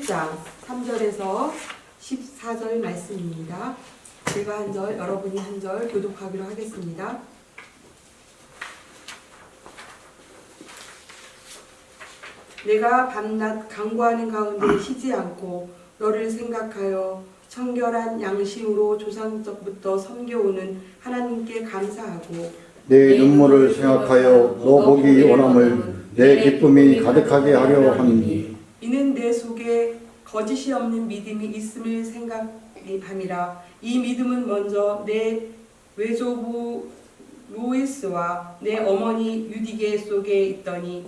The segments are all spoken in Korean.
1장 3절에서 14절 말씀입니다. 제가 한 절, 여러분이 한 절 교독하기로 하겠습니다. 내가 밤낮 간구하는 가운데 쉬지 않고 너를 생각하여 청결한 양심으로 조상적부터 섬겨오는 하나님께 감사하고 내 눈물을 생각하여 너 보기 원함을 내 기쁨이 가득하게 하려 함이니 이는 내 속에 거짓이 없는 믿음이 있음을 생각함이라. 이 믿음은 먼저 내 외조부 로이스와 내 어머니 유디게 속에 있더니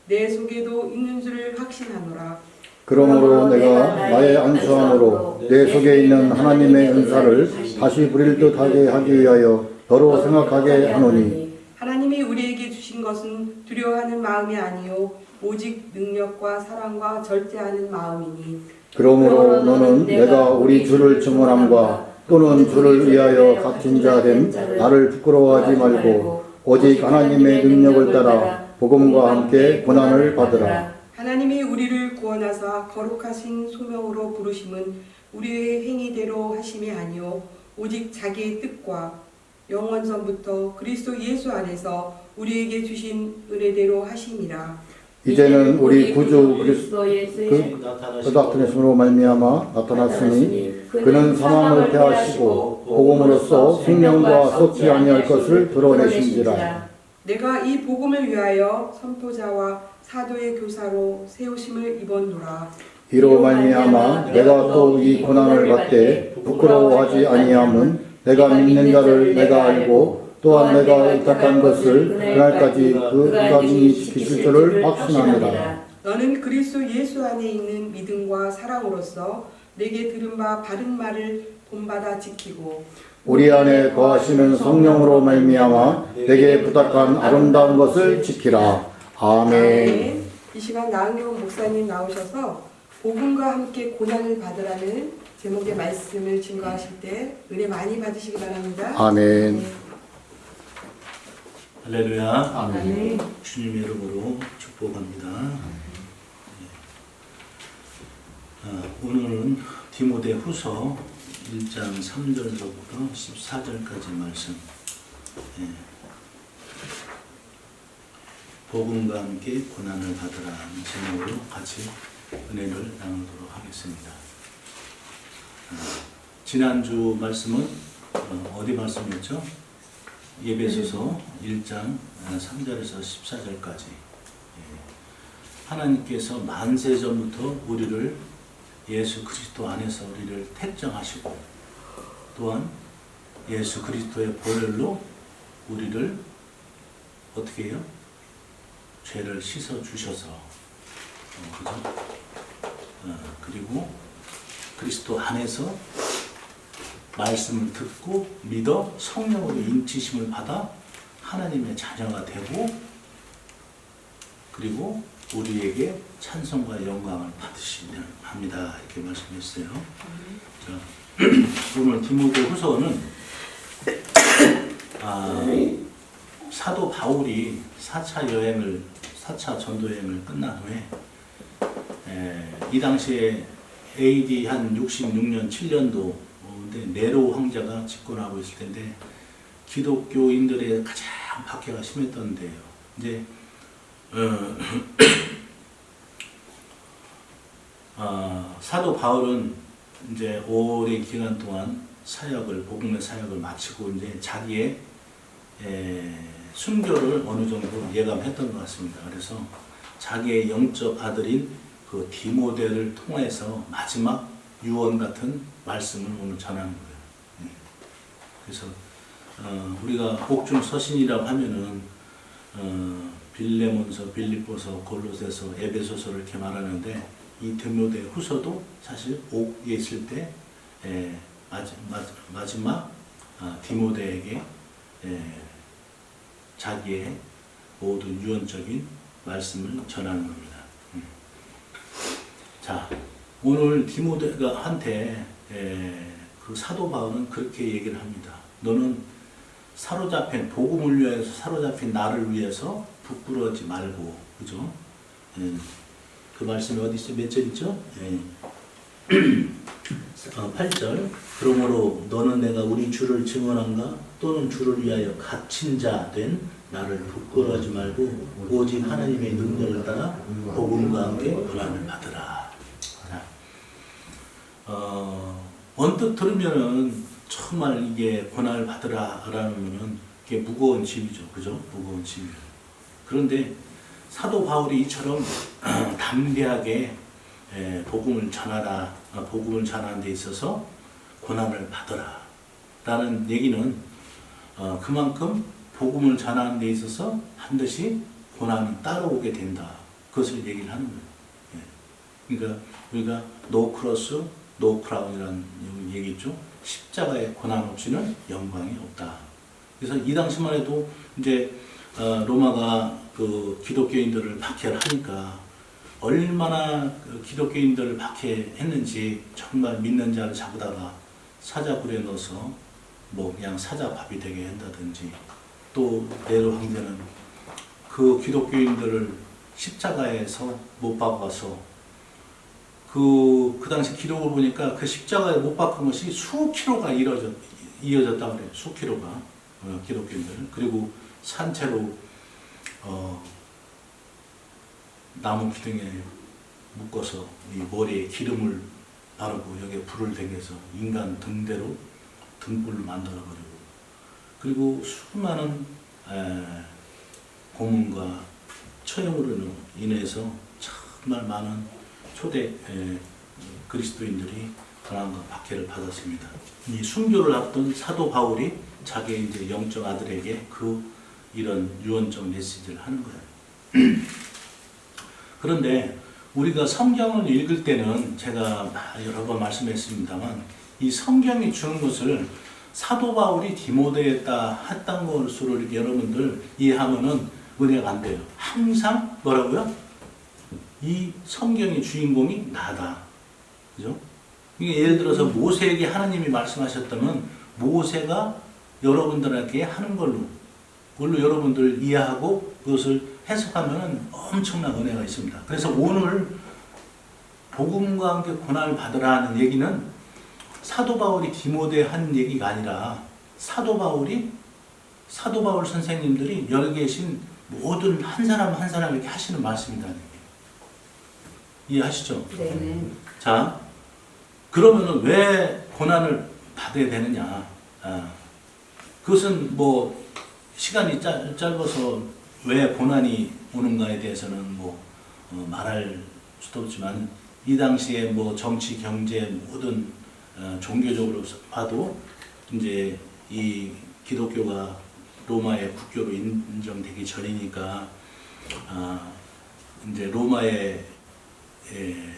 내 속에도 있는 줄을 확신하노라. 그러므로 내가 나의 안수함으로 내 속에 있는 하나님의 은사를 다시 부릴 듯하게 하기 위하여 너로 생각하게 하노니 하나님이 우리에게 주신 것은 두려워하는 마음이 아니요 오직 능력과 사랑과 절제하는 마음이니. 그러므로 너는 내가 우리 주를 증언함과 또는 주를 위하여 갇힌 자 된 나를 부끄러워하지 말고 오직 하나님의 능력을 따라 복음과 함께 고난을 받으라. 하나님이 우리를 구원하사 거룩하신 소명으로 부르심은 우리의 행위대로 하심이 아니요 오직 자기의 뜻과 영원전부터 그리스도 예수 안에서 우리에게 주신 은혜대로 하심이라. 이제는 우리 구주 그리스도 예수의 나타나심으로 말미암아 나타났으니 그는 사망을 패하시고 복음으로써 생명과 썩지 아니할 것을 드러내신지라. 내가 이 복음을 위하여 선포자와 사도의 교사로 세우심을 입었노라. 이로 말미암아 내가 또 이 고난을 받되 부끄러워하지 아니함은 내가 믿는 자를 내가 알고 또한 내가 의탁한 것을 그날까지 그 가증이 지키실 줄을 확신합니다. 너는 그리스도 예수 안에 있는 믿음과 사랑으로서 내게 들은 바 바른 말을 본받아 지키고 우리 안에 거하시는 성령으로 말미암아 내게 부탁한 아름다운 것을 지키라. 아멘. 이 시간 나은경 목사님 나오셔서 복음과 함께 고난을 받으라는 제목의 말씀을 증거하실 때 은혜 많이 받으시기 바랍니다. 아멘. 네. 할렐루야. 아멘. 주님의 이름으로 축복합니다. 오늘은 디모데 후서 1장 3절서부터 14절까지 말씀. 복음과 함께 고난을 받으라는 제목으로 같이 은혜를 나누도록 하겠습니다. 지난주 말씀은 어디 말씀이었죠? 에베소서 1장 3절에서 14절까지 하나님께서 만세전부터 우리를 예수 그리스도 안에서 우리를 택정하시고 또한 예수 그리스도의 보혈로 우리를 어떻게 해요? 죄를 씻어 주셔서 그죠? 그리고 그리스도 안에서 말씀을 듣고 믿어 성령으로 인치심을 받아 하나님의 자녀가 되고 그리고 우리에게 찬송과 영광을 받으시려 합니다. 이렇게 말씀했어요. 자, 오늘 디모데 후서는 사도 바울이 4차 전도 여행을 끝난 후에 이 당시에 AD 한 66년 7년도 네로 황제가 집권하고 있을 텐데 기독교인들의 가장 박해가 심했던 데예요. 이제 사도 바울은 이제 오랜 기간 동안 복음의 사역을 마치고 이제 자기의 순교를 어느 정도 예감했던 것 같습니다. 그래서 자기의 영적 아들인 그 디모데를 통해서 마지막 유언 같은 말씀을 오늘 전하는 거예요. 그래서 우리가 복중 서신이라고 하면은 빌레몬서, 빌립보서, 골로새서, 에베소서를 이렇게 말하는데 이 디모데 후서도 사실 옥에 있을 때 마지막 디모데에게 자기의 모든 유언적인 말씀을 전하는 겁니다. 자, 오늘 디모데가 한테 그 사도 바울은 그렇게 얘기를 합니다. 너는 복음을 위해서 사로잡힌 나를 위해서 부끄러워하지 말고, 그죠? 그 말씀이 어디 있어요? 몇 절 있죠? 예. 8절. 그러므로 너는 내가 우리 주를 증언한가 또는 주를 위하여 갇힌 자 된 나를 부끄러워하지 말고 오직 하나님의 능력을 따라 복음과 함께 고난을 받으라. 자, 언뜻 들으면은 정말 이게 고난을 받으라라는 이게 무거운 짐이죠, 그죠? 무거운 짐이에요. 그런데 사도 바울이 이처럼 담대하게 복음을 전하라, 복음을 전하는 데 있어서 고난을 받으라 라는 얘기는 그만큼 복음을 전하는 데 있어서 반드시 고난이 따라오게 된다. 그것을 얘기를 하는 거예요. 그러니까 우리가 no cross, no crown이라는 얘기 있죠. 십자가의 고난 없이는 영광이 없다. 그래서 이 당시만 해도 이제 로마가 그 기독교인들을 박해하니까 얼마나 그 기독교인들을 박해했는지 정말 믿는 자를 잡으다가 사자굴에 넣어서 뭐 그냥 사자밥이 되게 한다든지 또 네로 황제는 그 기독교인들을 십자가에서 못 박아서 그 당시 기록을 보니까 그 십자가에 못 박은 것이 수 킬로가 이어졌다고 그래요. 수 킬로가 기독교인들은. 그리고 산채로 나무 기둥에 묶어서 이 머리에 기름을 바르고 여기에 불을 댕겨서 인간 등대로 등불을 만들어버리고 그리고 수많은 고문과 처형으로 인해서 정말 많은 초대 그리스도인들이 고난과 박해를 받았습니다. 이 순교를 앞둔 사도 바울이 자기의 이제 영적 아들에게 이런 유언적 메시지를 하는 거예요. 그런데 우리가 성경을 읽을 때는 제가 여러 번 말씀했습니다만 이 성경이 주는 것을 사도 바울이 디모데에다 했던 것으로 여러분들 이해하면은 은혜가 안 돼요. 항상 뭐라고요? 이 성경의 주인공이 나다. 그죠? 예를 들어서 모세에게 하나님이 말씀하셨다면 모세가 여러분들에게 하는 걸로 여러분들 이해하고 그것을 해석하면 엄청난 은혜가 있습니다. 그래서 오늘 복음과 함께 고난을 받으라 하는 얘기는 사도 바울이 디모데에 한 얘기가 아니라 사도 바울 선생님들이 여기 계신 모든 한 사람 한 사람에게 하시는 말씀이다. 이해하시죠? 네. 자, 그러면은 왜 고난을 받아야 되느냐? 그것은 뭐 시간이 짧아서 왜 고난이 오는가에 대해서는 말할 수도 없지만 이 당시에 뭐 정치, 경제 모든 종교적으로 봐도 이제 이 기독교가 로마의 국교로 인정되기 전이니까 이제 로마의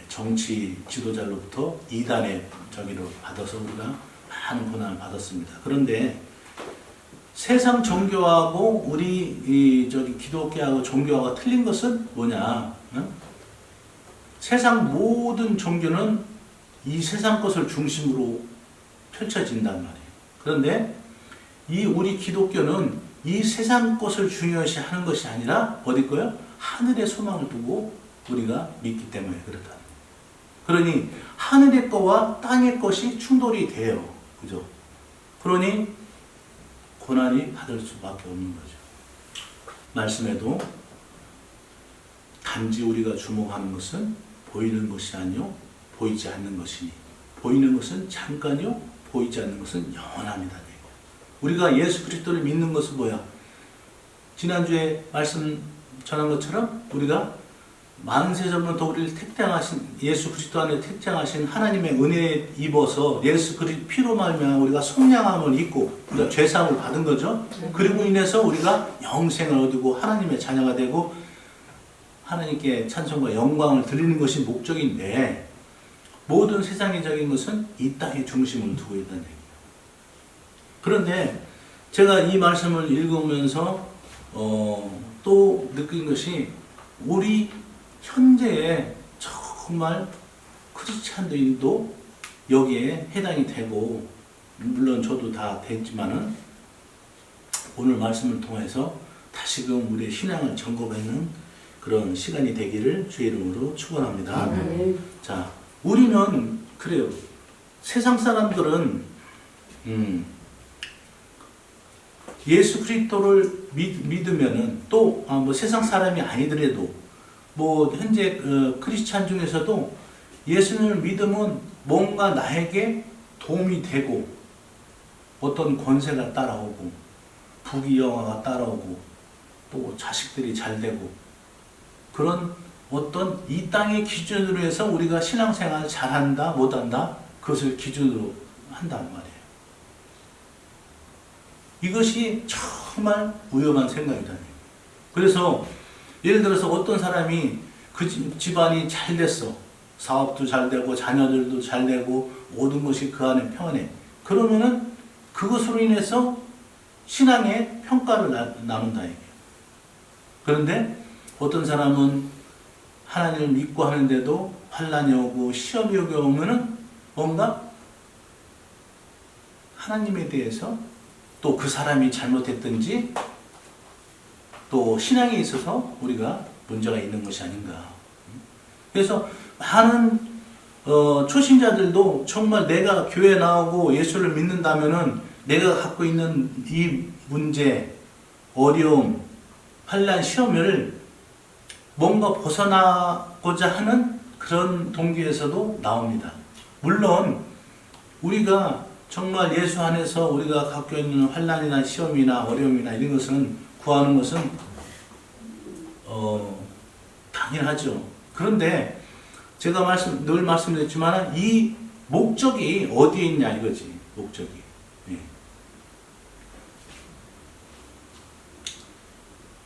정치 지도자로부터 이단의 저기로 받아서 우리가 많은 고난을 받았습니다. 그런데 세상 종교하고 우리 기독교하고 종교하고 틀린 것은 뭐냐? 세상 모든 종교는 이 세상 것을 중심으로 펼쳐진단 말이에요. 그런데 우리 기독교는 이 세상 것을 중요시 하는 것이 아니라 어디 거요? 하늘의 소망을 두고 우리가 믿기 때문에 그렇다. 그러니 하늘의 거와 땅의 것이 충돌이 돼요. 그죠? 그러니 고난이 받을 수밖에 없는 거죠. 말씀에도 단지 우리가 주목하는 것은 보이는 것이 아니요 보이지 않는 것이니 보이는 것은 잠깐이요 보이지 않는 것은 영원합니다. 우리가 예수 그리스도를 믿는 것은 뭐야? 지난주에 말씀 전한 것처럼 우리가 만세 전부터 우리를 택당하신 예수 그리스도 안에 택당하신 하나님의 은혜에 입어서 예수 그리스도 피로 말미암아 우리가 속량함을 입고 우리가 죄사함을 받은 거죠. 그리고 인해서 우리가 영생을 얻고 하나님의 자녀가 되고 하나님께 찬송과 영광을 드리는 것이 목적인데 모든 세상적인 것은 이 땅에 중심을 두고 있다는 얘기예요. 그런데 제가 이 말씀을 읽으면서 또 느낀 것이 우리 현재의 정말 크리스찬들도 여기에 해당이 되고 물론 저도 다 됐지만은 오늘 말씀을 통해서 다시금 우리의 신앙을 점검하는 그런 시간이 되기를 주의 이름으로 축원합니다. 아멘. 자, 우리는 그래요. 세상 사람들은 예수 그리스도를 믿으면은 또 뭐 세상 사람이 아니더라도 뭐 현재 크리스찬 중에서도 예수님을 믿으면 뭔가 나에게 도움이 되고 어떤 권세가 따라오고 부귀영화가 따라오고 또 자식들이 잘 되고 그런 어떤 이 땅의 기준으로 해서 우리가 신앙생활을 잘한다 못한다 그것을 기준으로 한단 말이에요. 이것이 정말 위험한 생각이다. 그래서 예를 들어서 어떤 사람이 그 집안이 잘 됐어. 사업도 잘 되고 자녀들도 잘 되고 모든 것이 그 안에 평안해. 그러면은 그것으로 인해서 신앙의 평가를 나눈다 얘기예요. 그런데 어떤 사람은 하나님을 믿고 하는데도 환난이 오고 시험이 오면은 뭔가 하나님에 대해서 또 그 사람이 잘못했든지 또 신앙에 있어서 우리가 문제가 있는 것이 아닌가. 그래서 많은 초신자들도 정말 내가 교회 나오고 예수를 믿는다면은 내가 갖고 있는 이 문제, 어려움, 환난, 시험을 뭔가 벗어나고자 하는 그런 동기에서도 나옵니다. 물론 우리가 정말 예수 안에서 우리가 갖고 있는 환난이나 시험이나 어려움이나 이런 것은 구하는 것은 당연하죠. 그런데 제가 늘 말씀드렸지만 이 목적이 어디에 있냐 이거지. 목적이. 예.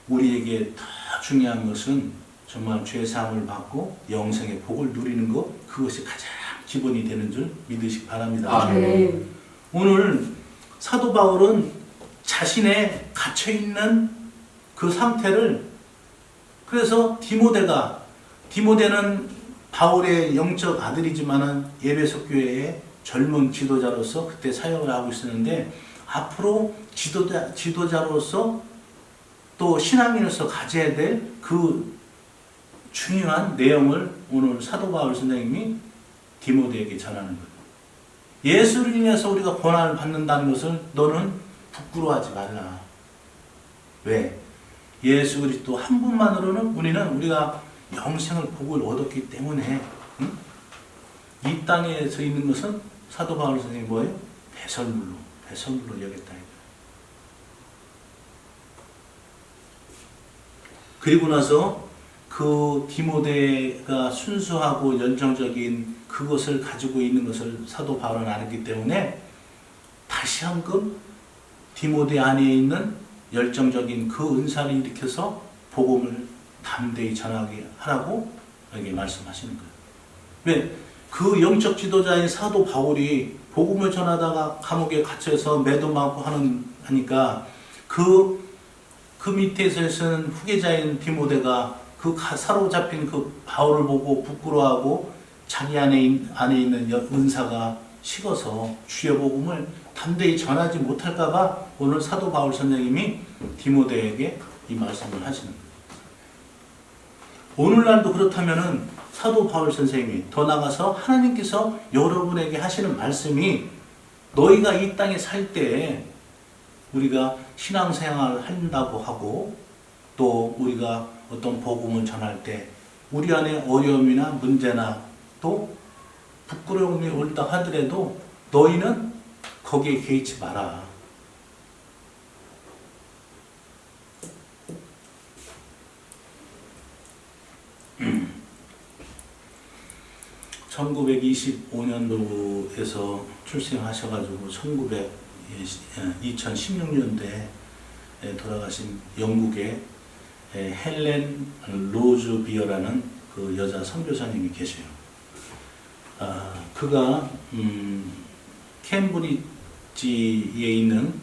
우리에게 더 중요한 것은 정말 죄사함을 받고 영생의 복을 누리는 것, 그것이 가장 기본이 되는 줄 믿으시기 바랍니다. 오늘 사도 바울은 자신의 갇혀있는 그 상태를, 그래서 디모데는 바울의 영적 아들이지만은 에베소 교회의 젊은 지도자로서 그때 사역을 하고 있었는데, 앞으로 지도자로서 또 신앙인으로서 가져야 될 그 중요한 내용을 오늘 사도 바울 선생님이 디모데에게 전하는 거예요. 예수를 인해서 우리가 고난을 받는다는 것을 너는 부끄러워하지 말라. 왜? 예수 그리스도 한 분만으로는 우리가 영생을 복을 얻었기 때문에 이 땅에서 있는 것은 사도 바울 선생님이 뭐예요? 배설물로 여겼다. 그리고 나서 그 디모데가 순수하고 열정적인 그것을 가지고 있는 것을 사도 바울은 알았기 때문에 다시 한번 디모데 안에 있는 열정적인 그 은사를 일으켜서 복음을 담대히 전하게 하라고 여기 말씀하시는 거예요. 왜? 그 영적 지도자인 사도 바울이 복음을 전하다가 감옥에 갇혀서 매도 맞고 하니까 그 밑에서 쓰는 후계자인 디모데가 그 사로잡힌 그 바울을 보고 부끄러워하고 자기 안에 있는 은사가 식어서 주의 복음을 담대히 전하지 못할까봐 오늘 사도 바울 선생님이 디모데에게 이 말씀을 하시는 거예요. 오늘날도 그렇다면은 사도 바울 선생님이 더 나가서 하나님께서 여러분에게 하시는 말씀이 너희가 이 땅에 살 때 우리가 신앙생활을 한다고 하고 또 우리가 어떤 복음을 전할 때 우리 안에 어려움이나 문제나 또 부끄러움이 올다 하더라도 너희는 거기에 개의치 마라. 음. 1925년도에서 출생하셔가지고 2016년도에 돌아가신 영국의 헬렌 로즈 비어라는 그 여자 선교사님이 계세요. 그가 캠브리지에 있는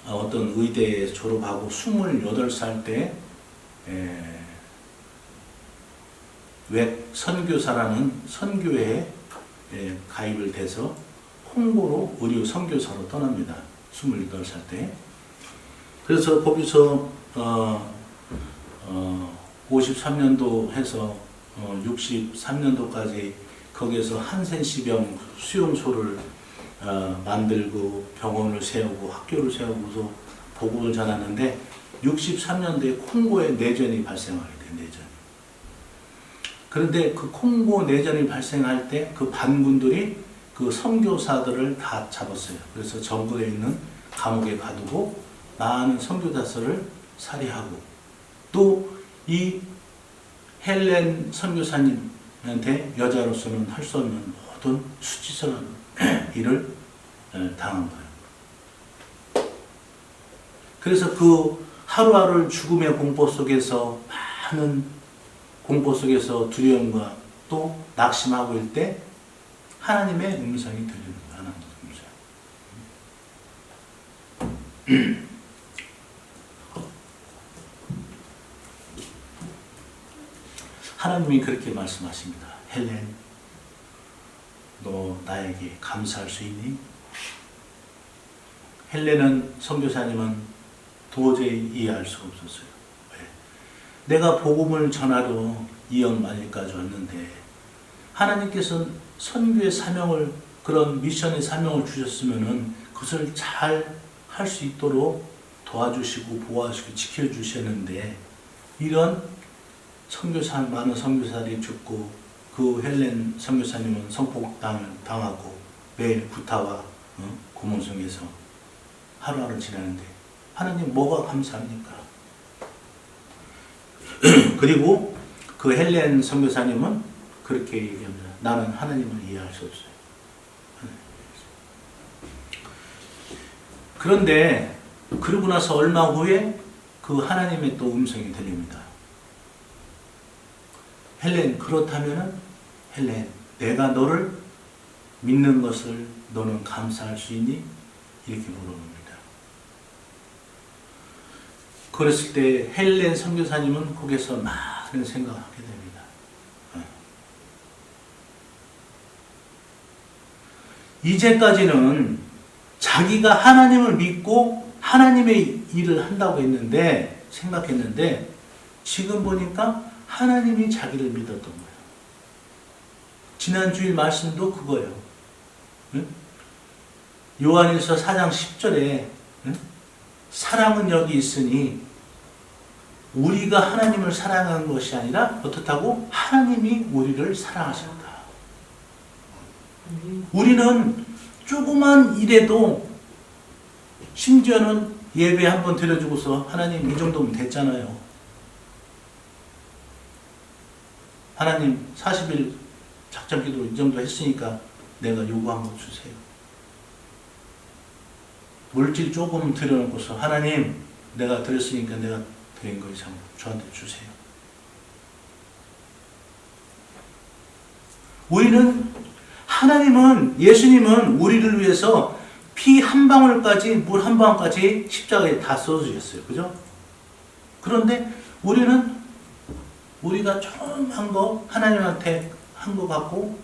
어떤 의대에 졸업하고 28살 때 웹 선교사라는 선교회에 가입을 돼서 홍보로 의료 선교사로 떠납니다. 28살 때. 그래서 거기서 53년도 해서 63년도까지 거기에서 한센시병 수용소를 만들고 병원을 세우고 학교를 세우고서 복음을 전하는데 63년도에 콩고에 내전이 발생하게 돼, 내전. 그런데 그 콩고 내전이 발생할 때 그 반군들이 그 선교사들을 다 잡았어요. 그래서 전국에 있는 감옥에 가두고 많은 선교사들을 살해하고 또 이 헬렌 선교사님한테 여자로서는 할 수 없는 모든 수치스러운 일을 당한 거예요. 그래서 그 하루하루 죽음의 공포 속에서 많은 공포 속에서 두려움과 또 낙심하고 있을 때 하나님의 음성이 들리는 거예요. 하나님의 음성. 하나님이 그렇게 말씀하십니다. 헬렌, 너 나에게 감사할 수 있니? 헬렌은 선교사님은 도저히 이해할 수가 없었어요. 왜? 내가 복음을 전하러 이역만일까지 왔는데 하나님께서 선교의 사명을 그런 미션의 사명을 주셨으면은 그것을 잘 할 수 있도록 도와주시고 보호하시고 지켜주셨는데 이런 선교사 많은 선교사들이 죽고 그 헬렌 선교사님은 성폭당하고 매일 구타와 고문 속에서 하루하루 지나는데 하나님 뭐가 감사합니까? 그리고 그 헬렌 선교사님은 그렇게 얘기합니다. 나는 하나님을 이해할 수 없어요. 그런데 그러고 나서 얼마 후에 그 하나님의 또 음성이 들립니다. 헬렌, 그렇다면은 헬렌, 내가 너를 믿는 것을 너는 감사할 수 있니? 이렇게 물어봅니다. 그랬을 때 헬렌 선교사님은 거기서 많은 생각을 하게 됩니다. 이제까지는 자기가 하나님을 믿고 하나님의 일을 한다고 했는데 생각했는데 지금 보니까 하나님이 자기를 믿었던 거예요. 지난주일 말씀도 그거예요. 응? 요한일서 4장 10절에 응? 사랑은 여기 있으니 우리가 하나님을 사랑하는 것이 아니라 어떻다고? 하나님이 우리를 사랑하셨다. 우리는 조그만 일에도 심지어는 예배 한번 드려주고서 하나님 이 정도면 됐잖아요. 하나님 40일 작전기도 이 정도 했으니까 내가 요구한 거 주세요. 물질 조금 드려놓고서 하나님 내가 드렸으니까 내가 드린 거 이상 저한테 주세요. 하나님은 예수님은 우리를 위해서 피 한 방울까지 물 한 방울까지 십자가에 다 쏟아주셨어요. 그죠? 그런데 우리가 좀 한 거 하나님한테 한 거 갖고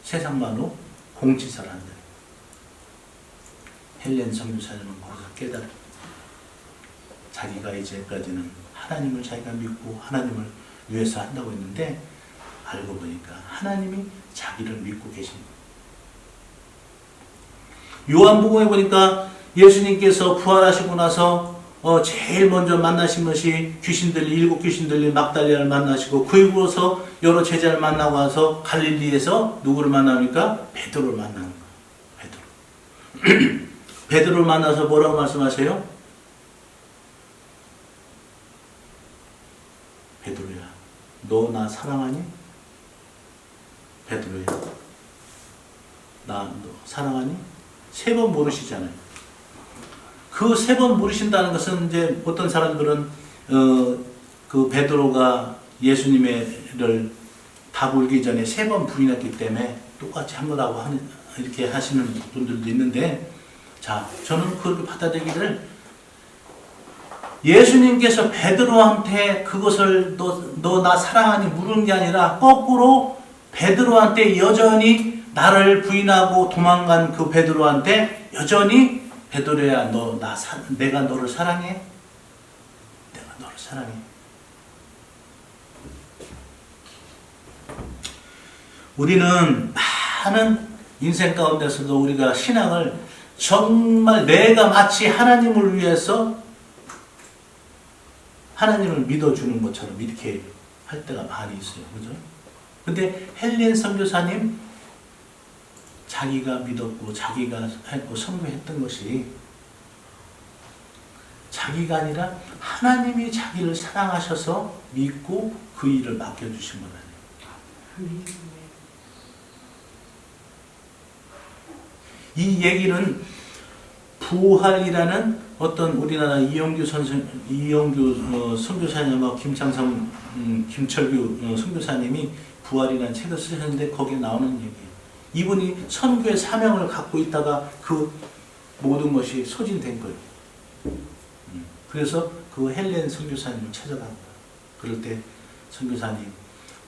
세상만으로 공치사를 한다. 헬렌 선교사님은 거기서 깨달아. 자기가 이제까지는 하나님을 자기가 믿고 하나님을 위해서 한다고 했는데 알고 보니까 하나님이 자기를 믿고 계십니다. 요한복음에 보니까 예수님께서 부활하시고 나서 제일 먼저 만나신 것이 일곱 귀신들이 막달리아를 만나시고 그 이후로서 여러 제자를 만나고 와서 갈릴리에서 누구를 만납니까? 베드로를 만나는 거예요. 베드로. 베드로를 만나서 뭐라고 말씀하세요? 베드로야, 너 나 사랑하니? 베드로야, 나 너 사랑하니? 3번 물으시잖아요. 그 3번 물으신다는 것은 이제 어떤 사람들은 그 베드로가 예수님을 다 물기 전에 3번 부인했기 때문에 똑같이 한 거라고 이렇게 하시는 분들도 있는데, 자, 저는 그렇게 받아들이기를 예수님께서 베드로한테 그것을 너 나 사랑하니 물은 게 아니라 거꾸로 베드로한테 여전히 나를 부인하고 도망간 그 베드로한테 여전히 베드로야 내가 너를 사랑해? 내가 너를 사람이. 우리는 많은 인생 가운데서도 우리가 신앙을 정말 내가 마치 하나님을 위해서 하나님을 믿어주는 것처럼 이렇게 할 때가 많이 있어요. 그죠? 근데 헬렌 선교사님 자기가 믿었고 자기가 했고 선교했던 것이 자기가 아니라 하나님이 자기를 사랑하셔서 믿고 그 일을 맡겨주신 거라네요. 이 얘기는 부활이라는 어떤 우리나라 이영규 선교사님과 김철규 선교사님이 부활이라는 책을 쓰셨는데 거기에 나오는 얘기예요. 이분이 선교의 사명을 갖고 있다가 그 모든 것이 소진된 거예요. 그래서 그 헬렌 선교사님을 찾아간 거예요. 그럴 때 선교사님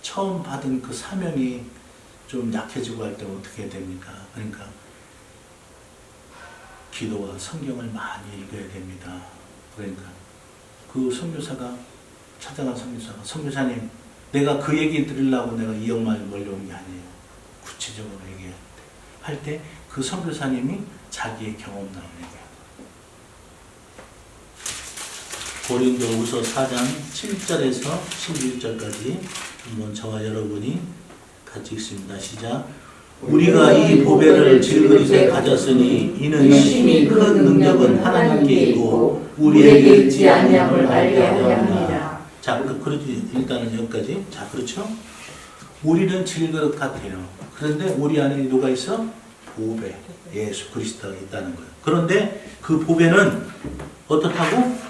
처음 받은 그 사명이 좀 약해지고 할 때 어떻게 해야 됩니까? 그러니까 기도와 성경을 많이 읽어야 됩니다. 그러니까 그 선교사가 찾아간 선교사님 내가 그 얘기 드리려고 내가 이 영마에 몰려온 게 아니에요. 구체적으로 얘기할 때 그 선교사님이 자기의 경험 나오는 얘기예요. 고린도후서 4장 7절에서 11절까지 한번 저와 여러분이 같이 읽습니다. 시작. 우리가 이 보배를 질그릇에 가졌으니 이는 심히 큰 능력은 하나님께 있고 우리에게 있지 아니함을 알게 하려 합니다. 자, 그렇지. 일단은 여기까지. 자, 그렇죠? 우리는 질그릇 같아요. 그런데 우리 안에 누가 있어? 보배. 예수 그리스도가 있다는 거예요. 그런데 그 보배는 어떻다고?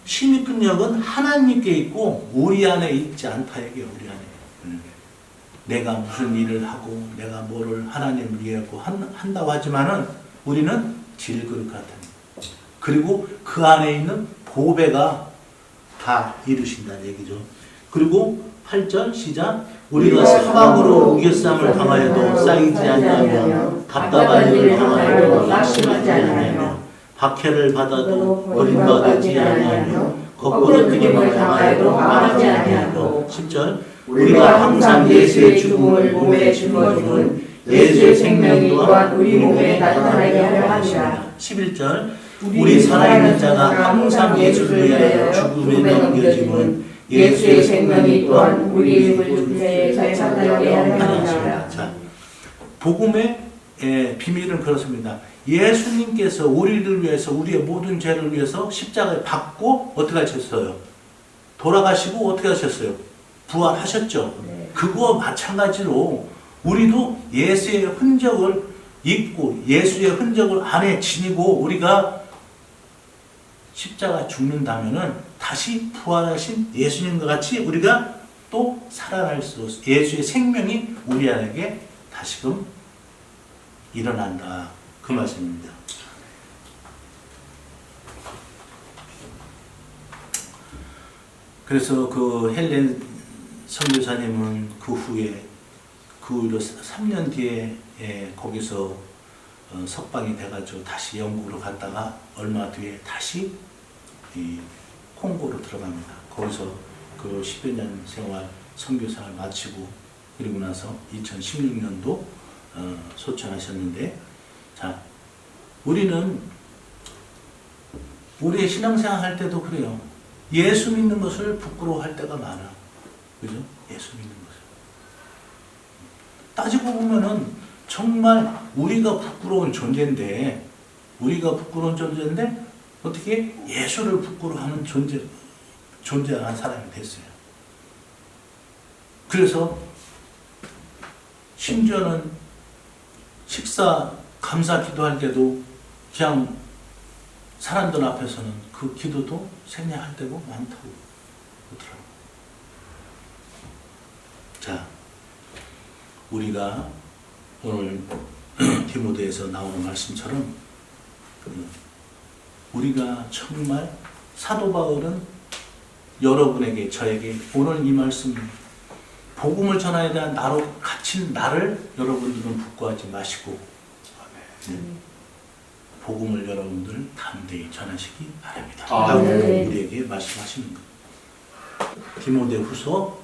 심히 큰 능력은 하나님께 있고 우리 안에 있지 않다 얘기예요. 우리 안에. 내가 무슨 일을 하고 내가 뭐를 하나님을 위하고 한다고 하지만은 우리는 질그릇 같은. 그리고 그 안에 있는 보배가 다 이루신다는 얘기죠. 그리고 8절 시작. 우리가 사막으로 우겨쌈을 당하여도 쌓이지 아니하며 답답한 일을 당하여도 낙심하지 아니하며 박해를 받아도 버림받지 아니하며 거꾸로 튀김을 당하여도 망하지 아니하며 10절. 우리가 항상 예수의 죽음을 몸에 짊어지는 예수의 생명이 또한 우리 몸에 나타나게 하려 합니다. 11절. 우리 살아있는 자가 항상 예수를 위하여 죽음에 넘겨짐은 예수의 생명이 또한 우리 죽음에 나타나게 하려 합니다. 자, 복음의 비밀은 그렇습니다. 예수님께서 우리를 위해서 우리의 모든 죄를 위해서 십자가에 받고 어떻게 하셨어요? 돌아가시고 어떻게 하셨어요? 부활하셨죠. 네. 그거와 마찬가지로 우리도 예수의 흔적을 입고 예수의 흔적을 안에 지니고 우리가 십자가 죽는다면은 다시 부활하신 예수님과 같이 우리가 또 살아날 수 예수의 생명이 우리 안에게 다시금 일어난다. 그 말씀입니다. 그래서 그 헬렌 선교사님은 그 후로 3년 뒤에 거기서 석방이 돼가지고 다시 영국으로 갔다가 얼마 뒤에 다시 이 콩고로 들어갑니다. 거기서 그 10여 년 생활 선교사를 마치고 그리고 나서 2016년도 소천하셨는데, 자, 우리는 우리의 신앙생활 할 때도 그래요. 예수 믿는 것을 부끄러워할 때가 많아. 그죠? 예수 믿는 것을. 따지고 보면은 정말 우리가 부끄러운 존재인데 어떻게 예수를 부끄러워하는 존재한 사람이 됐어요. 그래서 심지어는 식사 감사 기도할 때도 그냥 사람들 앞에서는 그 기도도 생략할 때고 많다고 그러더라고요. 자, 우리가 오늘 디모데에서 나오는 말씀처럼 우리가 정말 사도 바울은 여러분에게 저에게 오늘 이 말씀 복음을 전하에 대한 나로 갇힌 나를 여러분들은 부끄러워하지 마시고 복음을 여러분들 담대히 전하시기 바랍니다. 라고 우리에게 말씀하시는 거예요. 디모데후서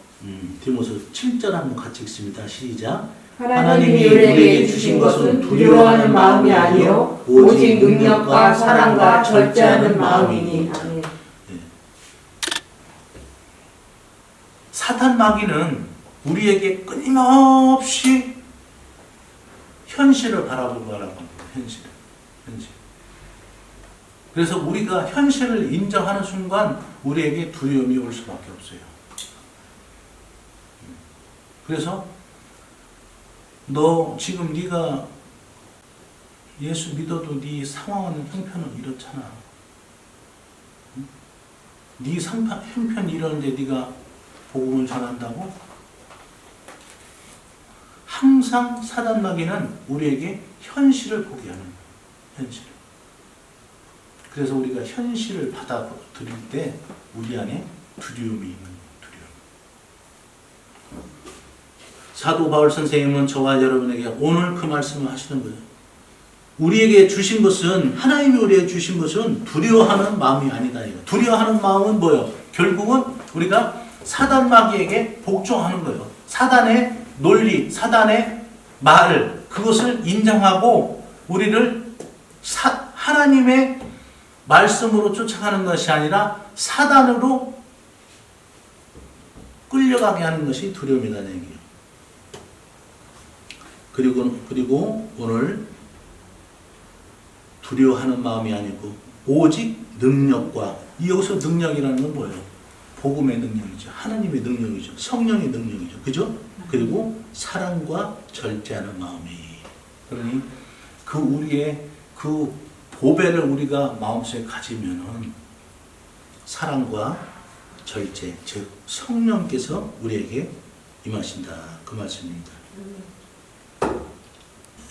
7절 한번 같이 읽습니다. 시작. 하나님이 우리에게 주신 것은 두려워하는 마음이 아니요 오직 능력과 사랑과 절제하는 마음이니. 아멘. 사탄 마귀는 우리에게 끊임없이 현실을 바라보고 합니다. 현실. 그래서 우리가 현실을 인정하는 순간 우리에게 두려움이 올 수밖에 없어요. 그래서 너 지금 네가 예수 믿어도 네 상황은 형편은 이렇잖아. 네 형편이 이러는데 네가 복음을 전한다고? 항상 사단 마귀는 우리에게 현실을 보게 하는 거예요. 현실. 그래서 우리가 현실을 받아들일 때 우리 안에 두려움이 있는 거예요. 사도 바울 선생님은 저와 여러분에게 오늘 그 말씀을 하시는 거예요. 우리에게 주신 것은, 하나님이 우리에게 주신 것은 두려워하는 마음이 아니다. 이거. 두려워하는 마음은 뭐예요? 결국은 우리가 사단 마귀에게 복종하는 거예요. 사단의 논리, 사단의 말, 그것을 인정하고 우리를 하나님의 말씀으로 쫓아가는 것이 아니라 사단으로 끌려가게 하는 것이 두려움이라는 얘기예요. 그리고 오늘 두려워하는 마음이 아니고 오직 능력과, 여기서 능력이라는 건 뭐예요? 복음의 능력이죠. 하나님의 능력이죠. 성령의 능력이죠. 그죠? 그리고 사랑과 절제하는 마음이. 그러니 우리의 그 보배를 우리가 마음속에 가지면은 사랑과 절제, 즉 성령께서 우리에게 임하신다. 그 말씀입니다.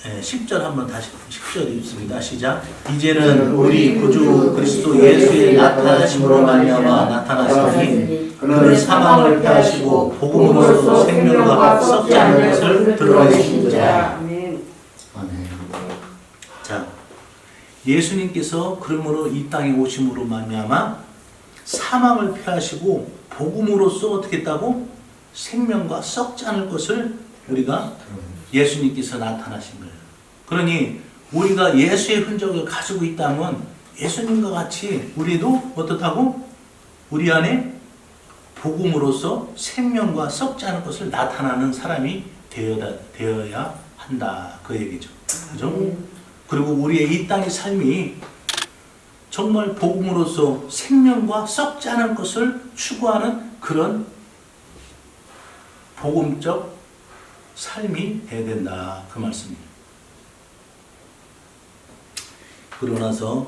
10절 한번 다시 10절 읽습니다. 시작. 이제는 우리 구주 그리스도 예수의 나타나심으로 말미암아 나타나시니 그는 사망을 피하시고 복음으로써 생명과 썩지 않는 것을 드러내신 자. 아멘. 아멘. 자, 예수님께서 그러므로 이 땅에 오심으로 말미암아 사망을 피하시고 복음으로써 어떻게 했다고? 생명과 썩지 않을 것을 우리가 예수님께서 나타나신 거예요. 그러니 우리가 예수의 흔적을 가지고 있다면 예수님과 같이 우리도 어떻다고? 우리 안에 복음으로써 생명과 썩지 않을 것을 나타나는 사람이 되어야 한다. 그 얘기죠. 그죠? 그리고 우리의 이 땅의 삶이 정말 복음으로써 생명과 썩지 않을 것을 추구하는 그런 복음적 삶이 돼야 된다. 그 말씀입니다. 그러고 나서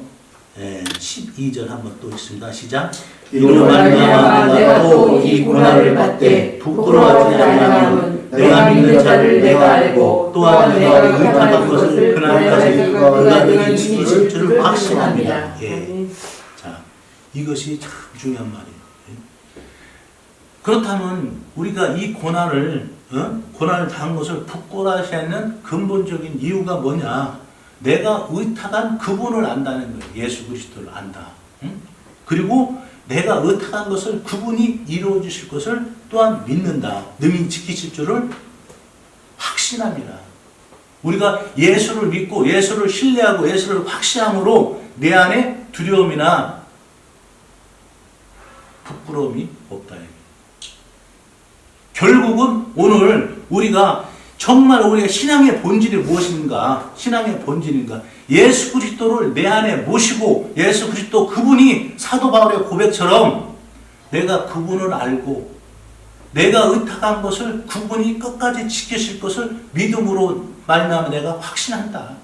12절 한번 또 있습니다. 시작. 이로 말미암아 내가 또 이 고난을 받되 부끄러워하지 아니하면 내가 믿는 자를 내가 알고 또한 내가 의탁한 것을 그날까지 그가 능히 지키실 줄을 확신합니다. 예. 자, 이것이 참 중요한 말이에요. 그렇다면 우리가 이 고난을 당한 것을 부끄러워하지 않는 근본적인 이유가 뭐냐? 내가 의탁한 그분을 안다는 거예요. 예수 그리스도를 안다. 그리고 내가 의탁한 것을 그분이 이루어 주실 것을 또한 믿는다. 능히 지키실 줄을 확신합니다. 우리가 예수를 믿고 예수를 신뢰하고 예수를 확신함으로 내 안에 두려움이나 부끄러움이 없다. 결국은 오늘 우리가 정말 우리의 신앙의 본질이 무엇인가? 신앙의 본질인가? 예수 그리스도를 내 안에 모시고 예수 그리스도 그분이 사도 바울의 고백처럼 내가 그분을 알고 내가 의탁한 것을 그분이 끝까지 지키실 것을 믿음으로 말미암아 내가 확신한다.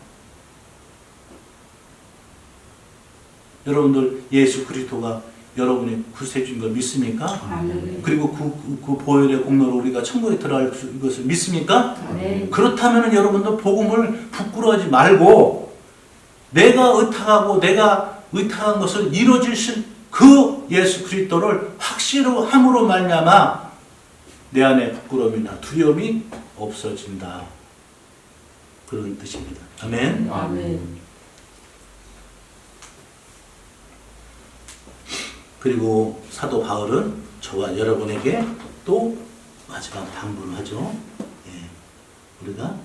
여러분들 예수 그리스도가 여러분의 구세주인 걸 믿습니까? 아멘. 그리고 그 보혈의 공로로 우리가 천국에 들어갈 것을 믿습니까? 아멘. 그렇다면 여러분도 복음을 부끄러워하지 말고 내가 의탁하고 내가 의탁한 것을 이루어주실 그 예수 그리스도를 확실로 함으로 말미암아 내 안에 부끄러움이나 두려움이 없어진다. 그런 뜻입니다. 아멘. 아멘. 그리고 사도 바울은 저와 여러분에게 또 마지막 당부를 하죠. 예. 우리가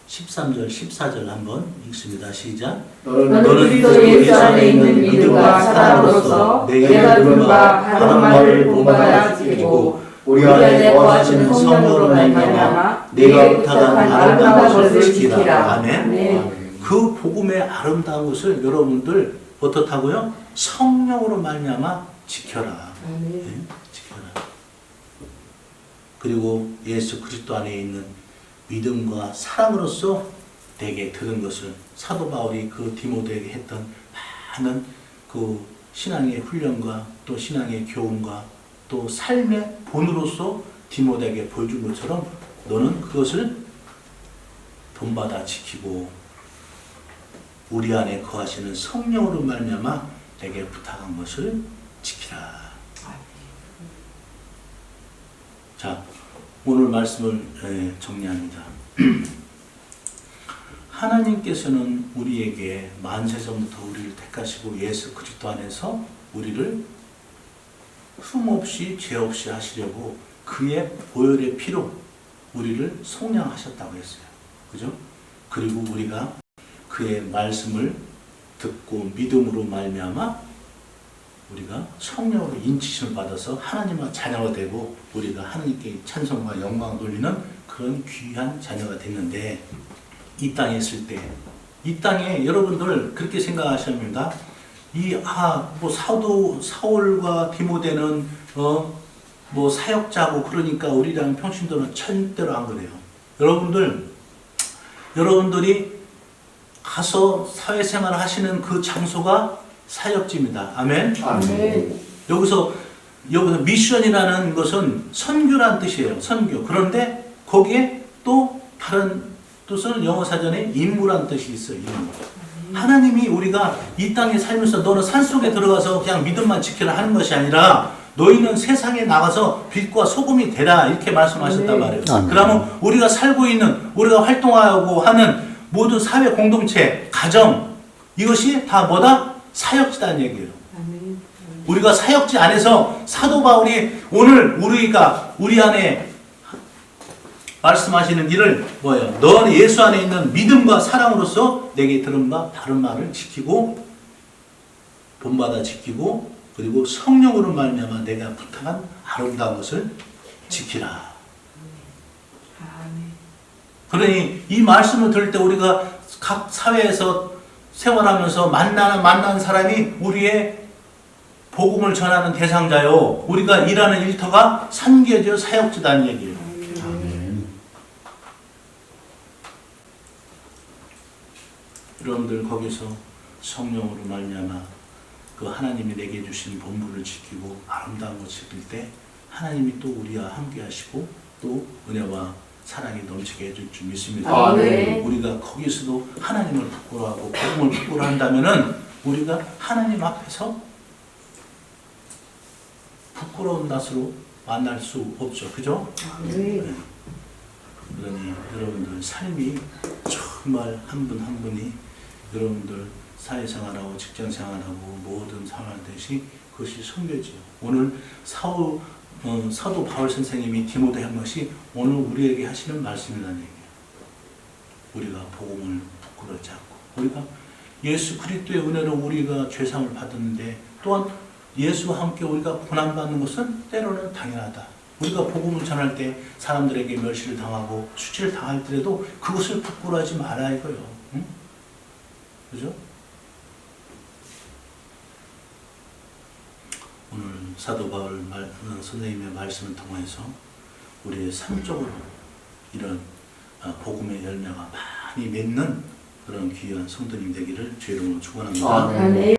13절, 14절 한번 읽습니다. 시작. 너는 그리스도 예수 안에 있는 믿음과 사랑으로서 내가 들은 바 하는 말을 본받아 지키고 우리 안에 거하시는 성령으로 말미암아 네가 부탁한 아름다운 것을 지키라. 아멘. 그 복음의 아름다운 것을 여러분들 어떻다고요? 성령으로 말미암아 지켜라. 예? 지켜라. 그리고 예수 그리스도 안에 있는 믿음과 사랑으로서 내게 들은 것을 사도 바울이 그 디모데에게 했던 많은 그 신앙의 훈련과 또 신앙의 교훈과 또 삶의 본으로서 디모데에게 보여준 것처럼 너는 그것을 본받아 지키고 우리 안에 거하시는 성령으로 말미암아 내게 부탁한 것을 지키라. 자, 오늘 말씀을 정리합니다. 하나님께서는 우리에게 만세전부터 우리를 택하시고 예수 그리스도 안에서 우리를 흠없이 죄 없이 하시려고 그의 보혈의 피로 우리를 속량하셨다고 했어요. 그죠? 그리고 우리가 그의 말씀을 듣고 믿음으로 말미암아 우리가 성령으로 인치심을 받아서 하나님의 자녀가 되고 우리가 하나님께 찬송과 영광을 돌리는 그런 귀한 자녀가 됐는데 이 땅에 있을 때 이 땅에 여러분들 그렇게 생각하십니다. 뭐 사울과 디모데는 뭐 사역자고 그러니까 우리랑 평신도는 절대로 안 그래요. 여러분들이 가서 사회생활을 하시는 그 장소가 사역지입니다. 아멘. 아멘. 여기서 미션이라는 것은 선교라는 뜻이에요. 선교. 그런데 거기에 또 다른 뜻은 영어 사전에 임무라는 뜻이 있어요. 임무. 하나님이 우리가 이 땅에 살면서 너는 산속에 들어가서 그냥 믿음만 지키라 하는 것이 아니라 너희는 세상에 나가서 빛과 소금이 되라 이렇게 말씀하셨단 말이에요. 그러면 우리가 살고 있는 우리가 활동하고 하는 모든 사회 공동체, 가정 이것이 다 뭐다? 사역지다는 얘기예요. 우리가 사역지 안에서 사도 바울이 오늘 우리 안에 말씀하시는 일을 뭐예요? 너는 예수 안에 있는 믿음과 사랑으로서 내게 들은 바 바른 말을 지키고 본받아 지키고 그리고 성령으로 말미암아 내가 부탁한 아름다운 것을 지키라. 그러니 이 말씀을 들을 때 우리가 각 사회에서 생활하면서 만나는 사람이 우리의 복음을 전하는 대상자요. 우리가 일하는 일터가 산계죠 사역지다는 얘기예요. 아멘. 여러분들 거기서 성령으로 말미암아 그 하나님이 내게 주신 본분을 지키고 아름다운 것 지킬 때 하나님이 또 우리와 함께 하시고 또 은혜와 사랑이 넘치게 해줄 줄 믿습니다. 아멘. 우리가 거기서도 하나님을 부끄러워하고 복음을 부끄러워한다면은 우리가 하나님 앞에서 부끄러운 낯으로 만날 수 없죠. 그죠? 네. 그러니 여러분들 삶이 정말 한 분 한 분이 여러분들 사회생활하고 직장생활하고 모든 생활듯이 그것이 선교지요. 오늘 사도 바울 선생님이 디모데 한 것이 오늘 우리에게 하시는 말씀이라는 얘기예요. 우리가 복음을 부끄럽지 않고 우리가 예수 그리스도의 은혜로 우리가 죄사함을 받았는데 또한 예수와 함께 우리가 고난받는 것은 때로는 당연하다. 우리가 복음을 전할 때 사람들에게 멸시를 당하고 수치를 당할지라도 그것을 부끄러워하지 말아 이거요. 응? 그죠? 오늘 사도 바울 선생님의 말씀을 통해서 우리의 삶적으로 이런 복음의 열매가 많이 맺는 그런 귀한 성도님 되기를 주의 이름으로 축원합니다. 아멘.